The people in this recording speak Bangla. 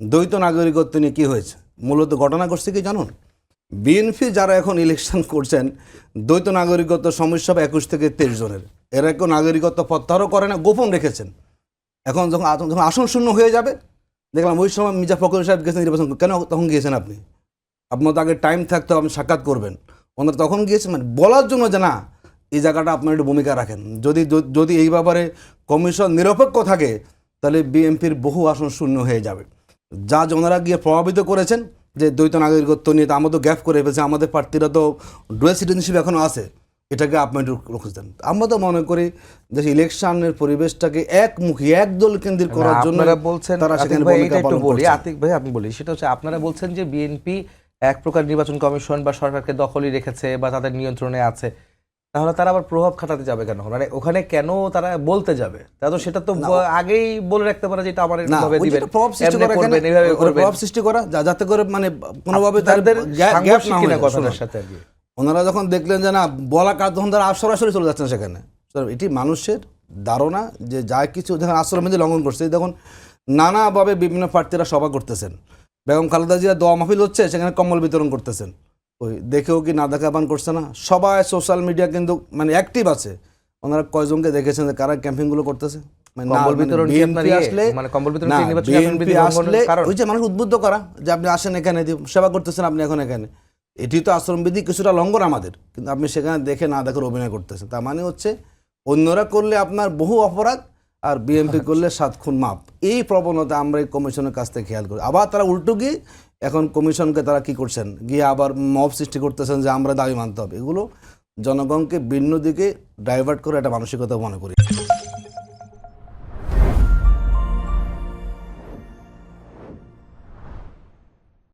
দ্বৈত নাগরিকত্ব নিয়ে কী হয়েছে? মূলত ঘটনা ঘটছে কি জানুন? বিএনপি যারা এখন ইলেকশন করছেন, দ্বৈত নাগরিকত্ব সমস্যা 21 থেকে 23 জনের, এরা কেউ নাগরিকত্ব প্রত্যাহারও করে না, গোপন রেখেছেন। এখন যখন আসন শূন্য হয়ে যাবে, দেখলাম ওই সময় মির্জা ফখরুল সাহেব গেছেন নির্বাচন, কেন তখন গিয়েছেন আপনি? আপনার তো আগে টাইম থাকতো, আপনি সাক্ষাৎ করবেন। ওনারা তখন গিয়েছেন মানে বলার জন্য যে না, এই জায়গাটা আপনার একটু ভূমিকা রাখেন। যদি এই ব্যাপারে কমিশন নিরপেক্ষ থাকে, তাহলে বিএনপির বহু আসন শূন্য হয়ে যাবে। যা ওনারা গিয়ে প্রভাবিত করেছেন যে দ্বৈত নাগরিকত্ব নিয়ে, তো আমরা তো গ্যাপ করে ফেলছি, আমাদের প্রার্থীরা তো ডুয়াল সিটিজেনশিপ এখনও আছে, এটাকে আপনি একটু রুখে দেন। আমরা তো মনে করি যে ইলেকশনের পরিবেশটাকে একমুখী একদল কেন্দ্রিক করার জন্য বলছেন তারা সেখানে ভূমিকা পালন করছে। আতিক ভাই আপনি বলি, সেটা হচ্ছে আপনারা বলছেন যে বিএনপি এক প্রকার নির্বাচন কমিশন বা সরকারকে দখলই রেখেছে বা তাদের নিয়ন্ত্রণে আছে, তাহলে তারা আবার প্রভাব খাটাতে যাবে কেন? মানে ওখানে কেন তারা বলতে যাবে? তারা তো সেটা তো আগেই বলে রাখতে পারে যে এটা আমার এইভাবে দিবেন, প্রভাব সৃষ্টি করা যাতে করে মানে কোনোভাবে তাদের গ্যাপ না হয় কথার সাথে। ওনারা যখন দেখলেন যে না বলা কাজ, তখন তারা সরাসরি চলে যাচ্ছেন সেখানে। এটি মানুষের ধারণা যে যা কিছু যখন আশ্রমবিধি লঙ্ঘন করছে, দেখুন নানাভাবে বিভিন্ন প্রার্থীরা সভা করতেছেন, বেগম খালেদা জিয়া দোয়া মাহফিল হচ্ছে, সেখানে কম্বল বিতরণ করতেছেন। ওই দেখেও কি না দেখা পান করছে না? সবাই সোশ্যাল মিডিয়া কিন্তু মানে অ্যাক্টিভ আছে। ওনারা কয়জনকে দেখেছেন যে কারা ক্যাম্পিংগুলো করতেছে? ওই যে মানুষ উদ্বুদ্ধ করা যে আপনি আসেন এখানে, সেবা করতেছেন আপনি এখন এখানে, এটি তো আশ্রমবিধি কিছুটা লঙ্ঘন আমাদের, কিন্তু আপনি সেখানে দেখে না দেখার অভিনয় করতেছেন। তার মানে হচ্ছে অন্যরা করলে আপনার বহু অপরাধ, আর বিএনপি করলে 7 খুন মাপ। এই প্রবণতা আমরা এই কমিশনের কাছ থেকে খেয়াল করি। আবার তারা উল্টো গিয়ে এখন কমিশনকে তারা কি করছেন, গিয়ে আবার মব সৃষ্টি করতেছেন যে আমরা দাবি মানতে হবে। এগুলো জনগণকে ভিন্ন দিকে ডাইভার্ট করে একটা মানসিকতা মনে করি।